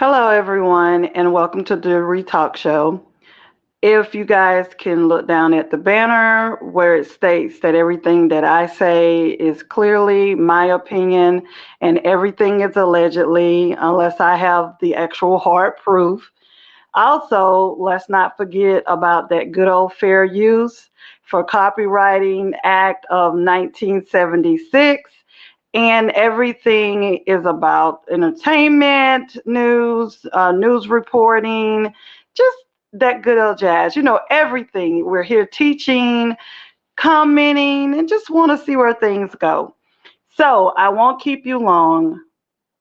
Hello, everyone, and welcome to the Retalk Show. If you guys can look down at the banner where it states that everything that I say is clearly my opinion and everything is allegedly, unless I have the actual hard proof. Also, let's not forget about that good old fair use for Copywriting Act of 1976. And everything is about entertainment, news, news reporting, just that good old jazz. Everything. We're here teaching, commenting, and just want to see where things go. So I won't keep you long,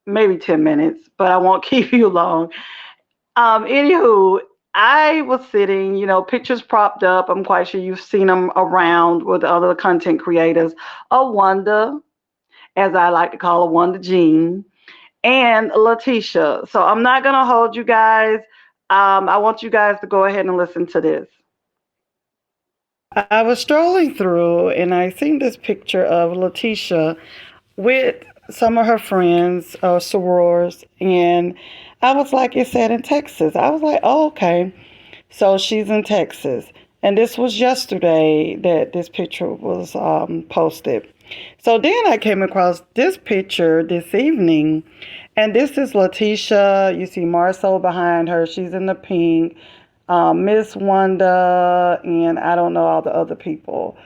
maybe 10 minutes, but I won't keep you long. Anywho, I was sitting, pictures propped up. I'm quite sure you've seen them around with other content creators. Wanda, as I like to call her, Wanda Jean, and Letitia. So I'm not going to hold you guys. I want you guys to go ahead and listen to this. I was strolling through and I seen this picture of Letitia with some of her friends, sorors, and I was like, it said in Texas. I was like, oh, okay. So she's in Texas. And this was yesterday that this picture was posted. So then I came across this picture this evening, and this is Letitia. You see Marcel behind her. She's in the pink. Miss Wanda, and I don't know all the other people.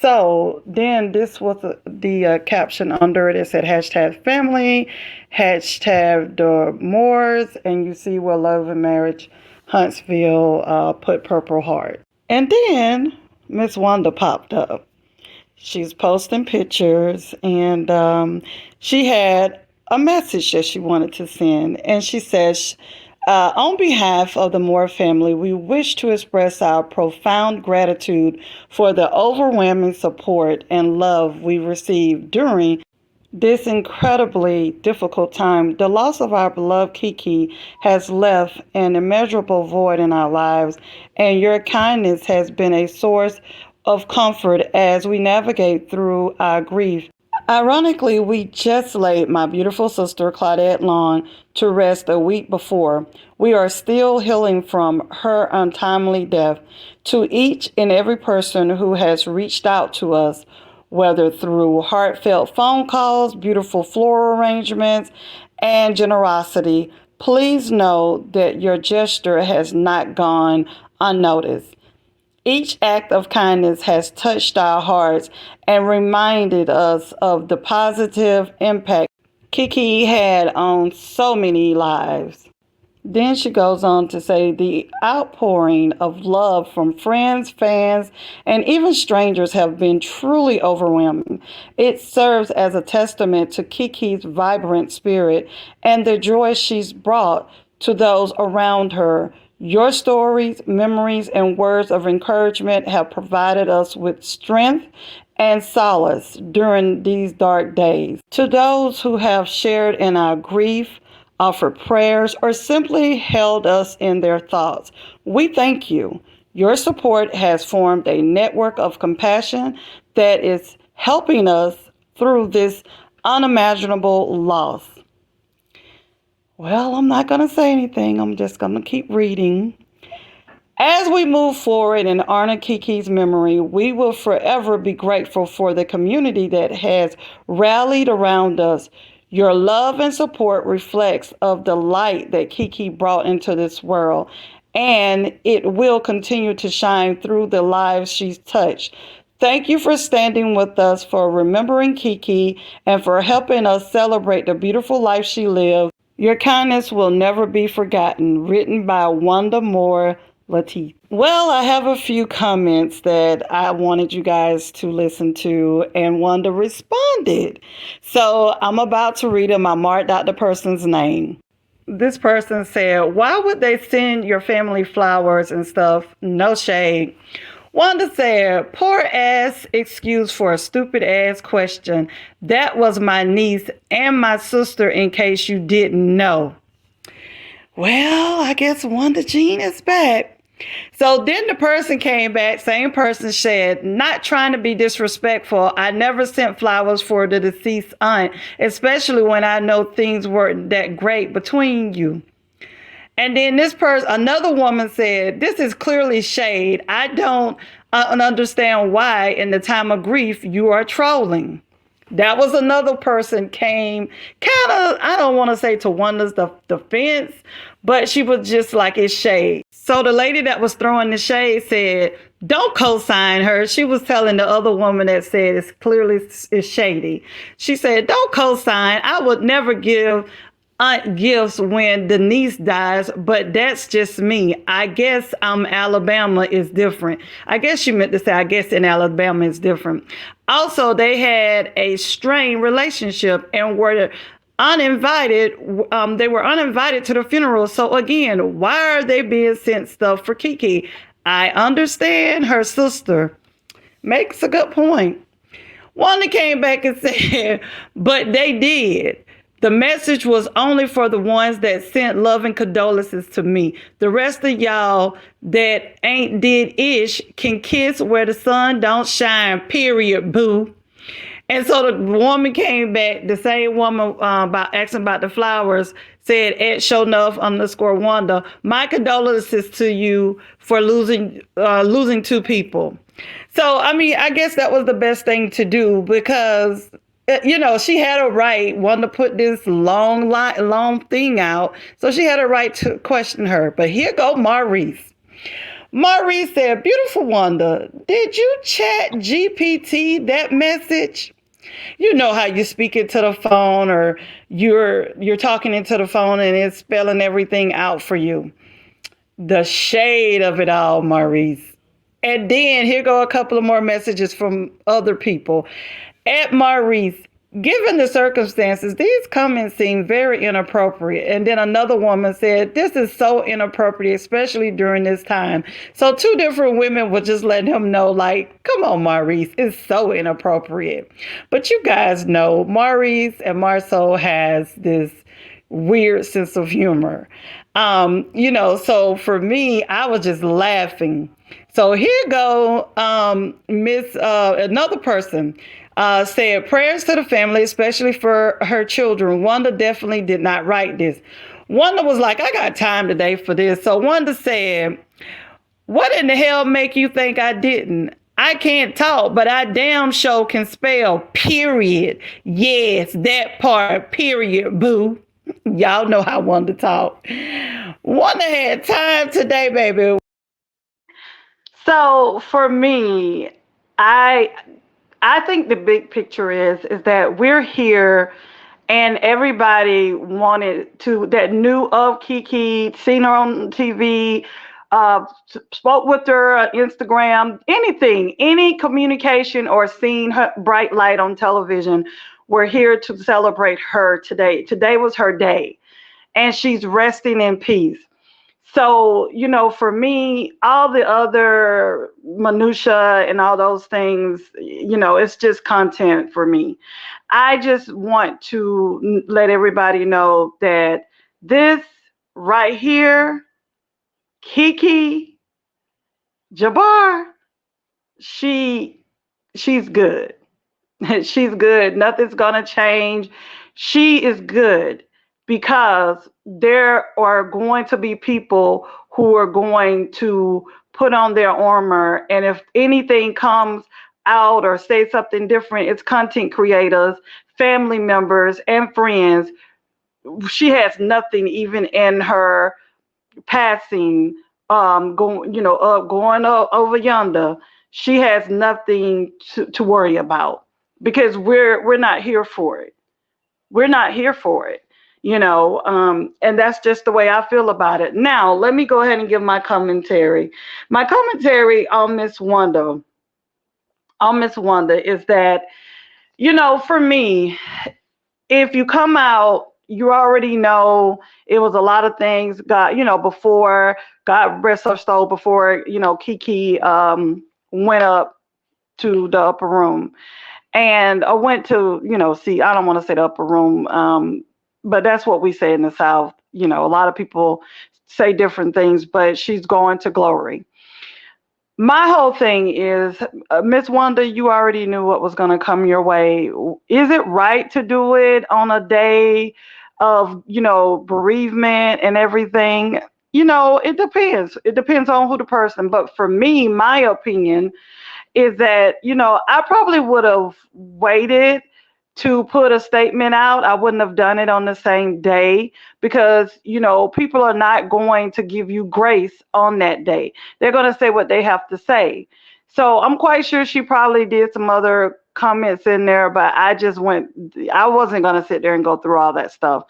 So then this was the caption under it. It said hashtag family, hashtag the Moors, and you see where Love and Marriage Huntsville put Purple Heart. And then Miss Wanda popped up. She's posting pictures, and she had a message that she wanted to send. And she says, on behalf of the Moore family, we wish to express our profound gratitude for the overwhelming support and love we received during this incredibly difficult time. The loss of our beloved KEKE has left an immeasurable void in our lives, and your kindness has been a source of comfort as we navigate through our grief. Ironically, we just laid my beautiful sister Claudette Long to rest a week before. We are still healing from her untimely death. To each and every person who has reached out to us, whether through heartfelt phone calls, beautiful floral arrangements, and generosity, please know that your gesture has not gone unnoticed. Each act of kindness has touched our hearts and reminded us of the positive impact KEKE had on so many lives. Then she goes on to say the outpouring of love from friends, fans, and even strangers have been truly overwhelming. It serves as a testament to KEKE's vibrant spirit and the joy she's brought to those around her. Your stories, memories, and words of encouragement have provided us with strength and solace during these dark days. To those who have shared in our grief, offered prayers, or simply held us in their thoughts, we thank you. Your support has formed a network of compassion that is helping us through this unimaginable loss. Well, I'm not going to say anything. I'm just going to keep reading. As we move forward and honor KEKE's memory, we will forever be grateful for the community that has rallied around us. Your love and support reflects of the light that KEKE brought into this world, and it will continue to shine through the lives she's touched. Thank you for standing with us, for remembering KEKE, and for helping us celebrate the beautiful life she lived. Your kindness will never be forgotten. Written by Wanda Moore Latif. Well, I have a few comments that I wanted you guys to listen to, and Wanda responded. So I'm about to read them. I marked out the person's name. This person said, why would they send your family flowers and stuff? No shade. Wanda said, poor ass excuse for a stupid ass question. That was my niece and my sister, in case you didn't know. Well, I guess Wanda Jean is back. So then the person came back, same person said, not trying to be disrespectful, I never sent flowers for the deceased aunt, especially when I know things weren't that great between you. And then this person, another woman said, "This is clearly shade. I don't understand why, in the time of grief, you are trolling." That was another person came kind of, I don't want to say to Wanda's defense, but she was just like, it's shade. So the lady that was throwing the shade said, don't co-sign her. She was telling the other woman that said it's shady. She said, don't co-sign. I would never give aunt gifts when the niece dies, but that's just me. I guess Alabama is different. I guess she meant to say, I guess in Alabama is different. Also, they had a strained relationship and were uninvited. They were uninvited to the funeral. So again, why are they being sent stuff for KEKE? I understand her sister makes a good point. Wanda came back and said, but they did. The message was only for the ones that sent love and condolences to me. The rest of y'all that ain't did ish can kiss where the sun don't shine, period, boo. And so the woman came back, the same woman about asking about the flowers, said at @shownuff_Wanda, my condolences to you for losing two people. So I mean, I guess that was the best thing to do because she had a right, Wanda put this long thing out, so she had a right to question her. But here go Maurice. Maurice said, beautiful Wanda, did you chat GPT that message? You know how you speak into the phone or you're talking into the phone and it's spelling everything out for you. The shade of it all, Maurice. And then here go a couple of more messages from other people. At Maurice, given the circumstances, these comments seem very inappropriate. And then another woman said, this is so inappropriate, especially during this time. So two different women were just letting him know, like, come on, Maurice, it's so inappropriate. But you guys know, Maurice and Marceau has this weird sense of humor. So for me, I was just laughing. So here go another person said, prayers to the family, especially for her children. Wanda definitely did not write this. Wanda was like, I got time today for this. So Wanda said, what in the hell make you think I didn't? I can't talk, but I damn sure can spell, period. Yes, that part, period, boo. Y'all know how Wanda talk. Wanda had time today, baby. So for me, I I think the big picture is that we're here and everybody wanted to that knew of KEKE, seen her on TV, spoke with her on Instagram, anything, any communication or seen her bright light on television. We're here to celebrate her today. Today was her day, and she's resting in peace. So, for me, all the other minutia and all those things, it's just content for me. I just want to let everybody know that this right here, KEKE Jabbar, she she's good. She's good. Nothing's going to change. She is good because there are going to be people who are going to put on their armor. And if anything comes out or say something different, it's content creators, family members, and friends. She has nothing even in her passing, going over yonder. She has nothing to worry about because we're not here for it. We're not here for it, and that's just the way I feel about it. Now, let me go ahead and give my commentary. My commentary on Miss Wanda is that, for me, if you come out, you already know it was a lot of things got, before God rest her soul, before, KEKE went up to the upper room. And I went to, see, I don't want to say the upper room, but that's what we say in the South. A lot of people say different things, but she's going to glory. My whole thing is, Miss Wanda, you already knew what was going to come your way. Is it right to do it on a day of, bereavement and everything. It depends. It depends on who the person. But for me, my opinion is that, I probably would have waited to put a statement out. I wouldn't have done it on the same day because, people are not going to give you grace on that day. They're going to say what they have to say. So I'm quite sure she probably did some other comments in there, but I wasn't going to sit there and go through all that stuff.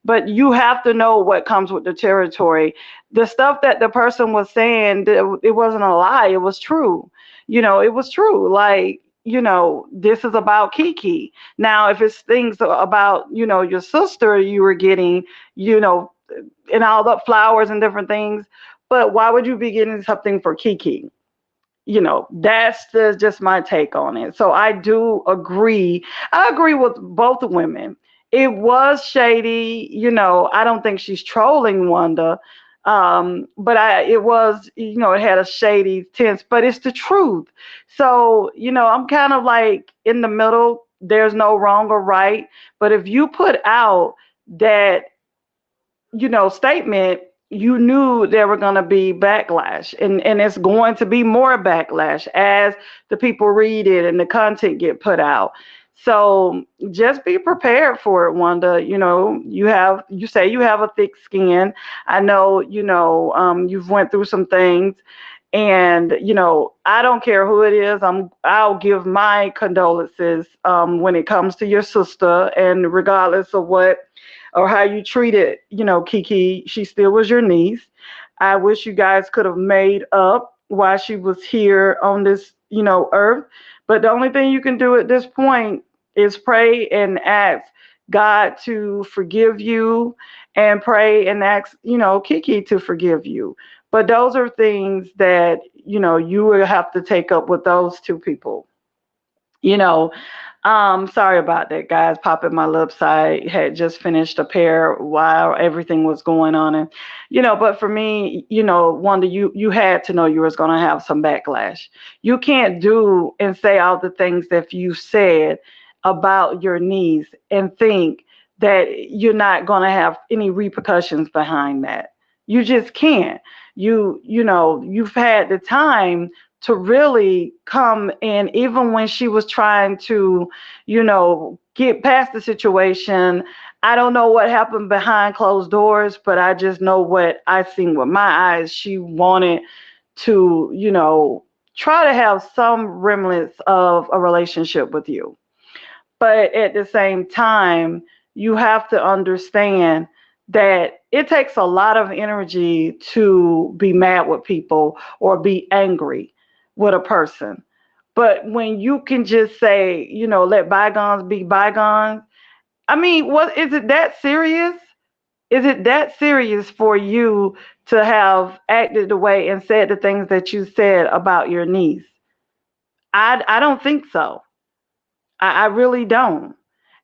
But you have to know what comes with the territory. The stuff that the person was saying, it wasn't a lie, it was true. It was true. Like, this is about KEKE. Now, if it's things about, your sister you were getting, you know, and all the flowers and different things, but why would you be getting something for KEKE? That's just my take on it. So I do agree. I agree with both women. It was shady. I don't think she's trolling Wanda. But it was, it had a shady tense, but it's the truth. So, I'm kind of like in the middle. There's no wrong or right. But if you put out that, statement, you knew there were going to be backlash, and it's going to be more backlash as the people read it and the content get put out. So just be prepared for it, Wanda. You say you have a thick skin. I know, you've went through some things, and I don't care who it is. I'll give my condolences when it comes to your sister, and regardless of what or how you treated, KEKE, she still was your niece. I wish you guys could have made up while she was here on this, earth. But the only thing you can do at this point is pray and ask God to forgive you, and pray and ask, KEKE to forgive you. But those are things that, you will have to take up with those two people. You know, Sorry about that, guys. Popping my lips. I had just finished a pair while everything was going on, and but for me, Wanda, you had to know you was gonna have some backlash. You can't do and say all the things that you said about your niece and think that you're not gonna have any repercussions behind that. You just can't. You've had the time to really come in, even when she was trying to, get past the situation. I don't know what happened behind closed doors, but I just know what I seen with my eyes. She wanted to, try to have some remnants of a relationship with you. But at the same time, you have to understand that it takes a lot of energy to be mad with people or be angry with a person. But when you can just say, let bygones be bygones, I mean, what is it that serious? Is it that serious for you to have acted the way and said the things that you said about your niece? I don't think so. I really don't.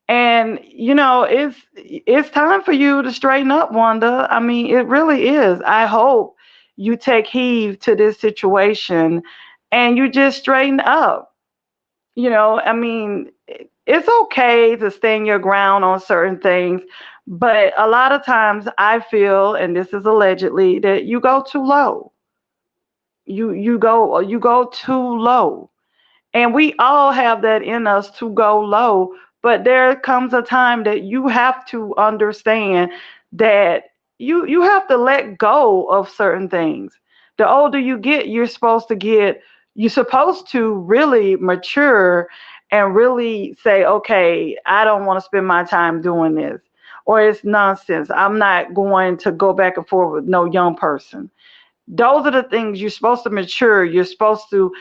And it's time for you to straighten up, Wanda. I mean, it really is. I hope you take heed to this situation and you just straighten up. I mean, it's okay to stand your ground on certain things, but a lot of times I feel, and this is allegedly, that you go too low. You go too low. And we all have that in us to go low, but there comes a time that you have to understand that you have to let go of certain things. The older you get, you're supposed to really mature and really say, okay, I don't want to spend my time doing this. Or it's nonsense. I'm not going to go back and forth with no young person. Those are the things you're supposed to mature. You're supposed to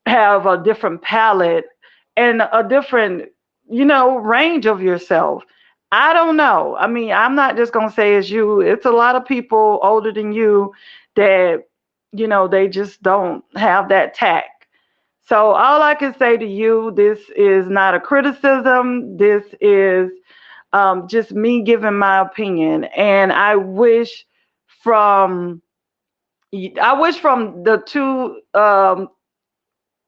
have a different palette and a different, range of yourself. I don't know. I mean, I'm not just going to say it's you. It's a lot of people older than you that, they just don't have that tact. So all I can say to you, this is not a criticism. This is just me giving my opinion. And from I wish from the two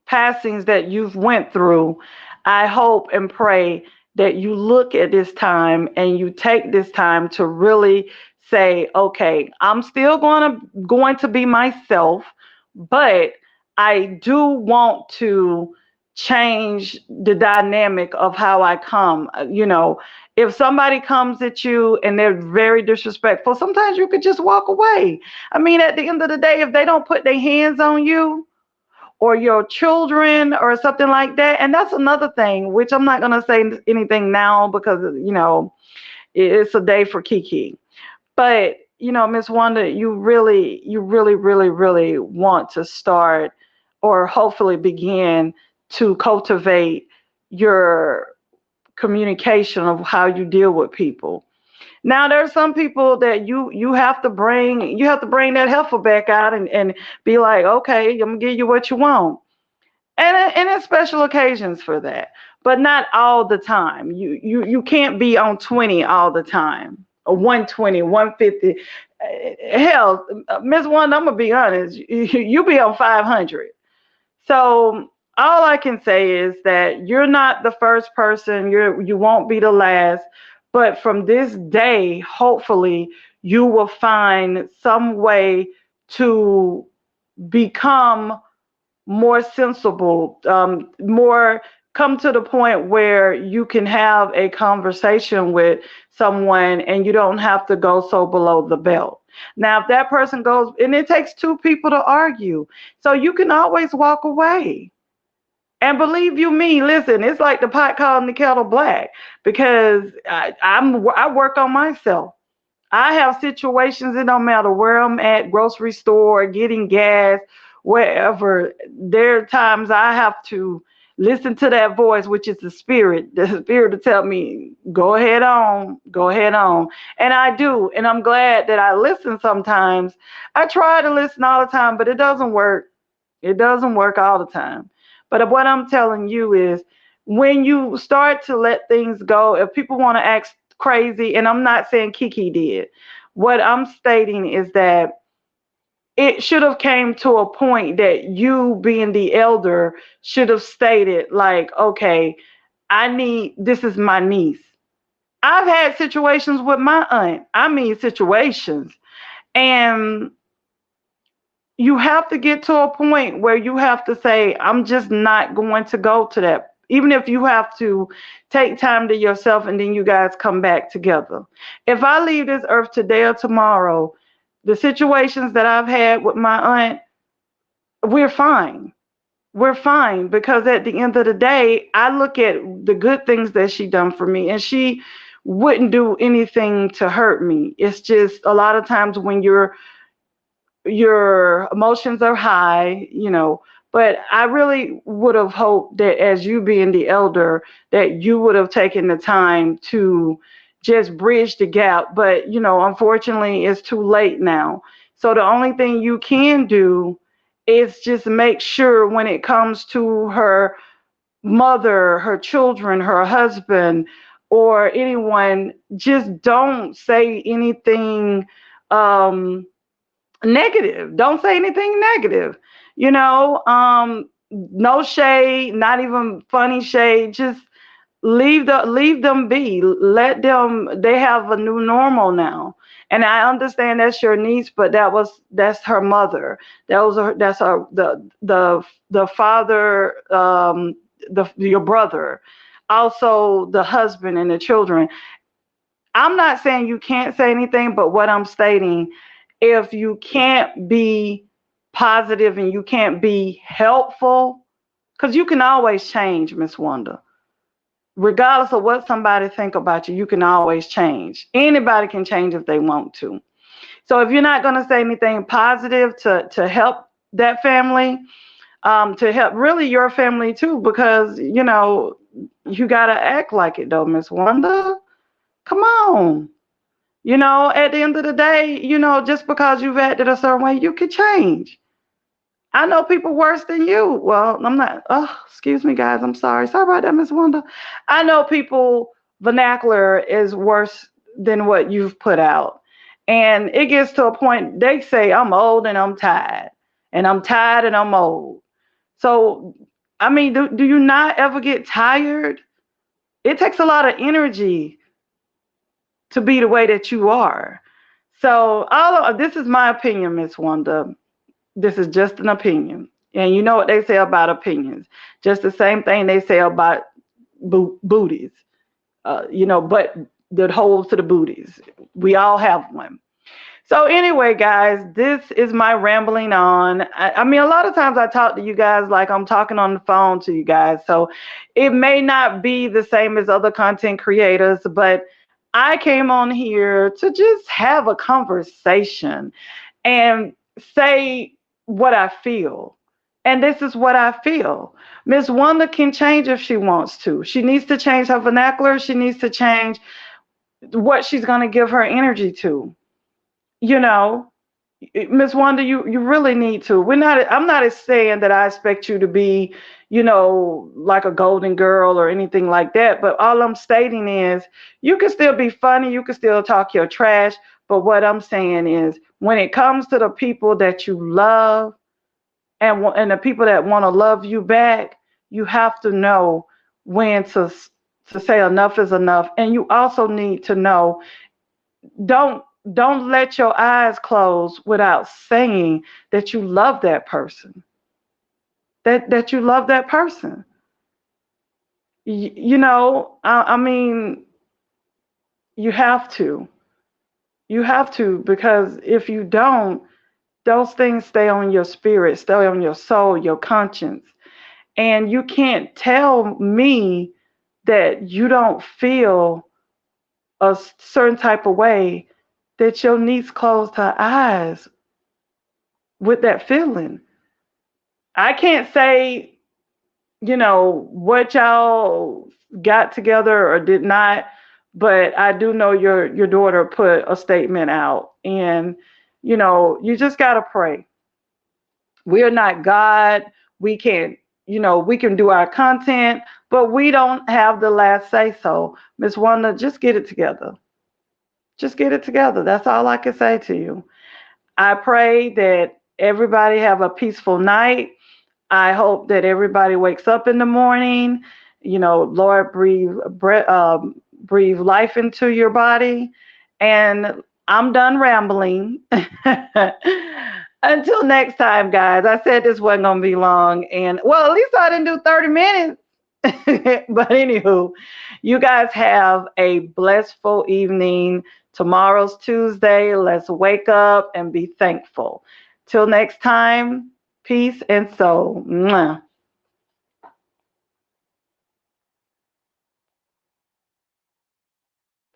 passings that you've went through, I hope and pray that you look at this time and you take this time to really say, okay, I'm still going to be myself, but I do want to change the dynamic of how I come. If somebody comes at you and they're very disrespectful, sometimes you could just walk away. I mean, at the end of the day, if they don't put their hands on you or your children or something like that, and that's another thing, which I'm not going to say anything now because, it's a day for KEKE. But, Miss Wanda, you really, really, really want to start or hopefully begin to cultivate your communication of how you deal with people. Now there's some people that you have to bring that heifer back out and be like, okay, I'm gonna give you what you want. And there's special occasions for that, but not all the time. You can't be on 20 all the time, or 120, 150. Hell, Miss One, I'm gonna be honest, you be on 500. So all I can say is that you're not the first person. You won't be the last. But from this day, hopefully, you will find some way to become more sensible, more come to the point where you can have a conversation with someone and you don't have to go so below the belt. Now, if that person goes, and it takes two people to argue, so you can always walk away. And believe you me, listen, it's like the pot calling the kettle black because I work on myself. I have situations, it don't matter where I'm at, grocery store, getting gas, wherever. There are times I have to listen to that voice, which is the spirit to tell me, go ahead on, go ahead on. And I do. And I'm glad that I listen sometimes. I try to listen all the time, but it doesn't work. It doesn't work all the time. But what I'm telling you is when you start to let things go, if people want to act crazy, and I'm not saying KEKE did, what I'm stating is that it should have came to a point that you being the elder should have stated like, okay, this is my niece. I've had situations with my aunt. I mean situations. And you have to get to a point where you have to say, I'm just not going to go to that. Even if you have to take time to yourself and then you guys come back together. If I leave this earth today or tomorrow, the situations that I've had with my aunt, we're fine. We're fine because at the end of the day, I look at the good things that she done for me and she wouldn't do anything to hurt me. It's just a lot of times when your emotions are high, but I really would have hoped that as you being the elder, that you would have taken the time to just bridge the gap. But, unfortunately, it's too late now. So the only thing you can do is just make sure when it comes to her mother, her children, her husband, or anyone, just don't say anything negative. Don't say anything negative. No shade, not even funny shade. Just leave them be. Let them. They have a new normal now. And I understand that's your niece, but that's her mother. That's her the father, your brother, also the husband and the children. I'm not saying you can't say anything, but what I'm stating, if you can't be positive and you can't be helpful, because you can always change, Miss Wanda. Regardless of what somebody think about you, you can always change. Anybody can change if they want to. So if you're not going to say anything positive to help that family, to help really your family too, because you got to act like it though, Miss Wanda. Come on. At the end of the day, just because you've acted a certain way, you could change. I know people worse than you. Well, I'm not. Oh, excuse me, guys. I'm sorry. Sorry about that, Miss Wanda. I know people vernacular is worse than what you've put out. And it gets to a point they say, I'm old and I'm tired. And I'm tired and I'm old. So, I mean, do you not ever get tired? It takes a lot of energy to be the way that you are. So this is my opinion, Miss Wanda. This is just an opinion. And you know what they say about opinions. Just the same thing they say about booties. But that holds to the booties. We all have one. So anyway, guys, this is my rambling on. I mean, a lot of times I talk to you guys like I'm talking on the phone to you guys. So it may not be the same as other content creators, but I came on here to just have a conversation and say what I feel. And this is what I feel. Miss Wanda can change if she wants to. She needs to change her vernacular. She needs to change what she's going to give her energy to. You know, Miss Wanda, you really need to. I'm not saying that I expect you to be, like a golden girl or anything like that, but all I'm stating is you can still be funny, you can still talk your trash, but what I'm saying is when it comes to the people that you love and the people that want to love you back, you have to know when to say enough is enough, and you also need to know don't don't let your eyes close without saying that you love that person, that you love that person. I mean, you have to, because if you don't, those things stay on your spirit, stay on your soul, your conscience, and you can't tell me that you don't feel a certain type of way, that your niece closed her eyes with that feeling. I can't say, what y'all got together or did not, but I do know your daughter put a statement out, and you just gotta pray. We are not God. We can't, we can do our content, but we don't have the last say so. Miss Wanda, just get it together. Just get it together. That's all I can say to you. I pray that everybody have a peaceful night. I hope that everybody wakes up in the morning. Lord, breathe life into your body. And I'm done rambling. Until next time, guys. I said this wasn't going to be long. And, well, at least I didn't do 30 minutes. But anywho, you guys have a blissful evening. Tomorrow's Tuesday. Let's wake up and be thankful. Till next time, peace and soul. Mwah.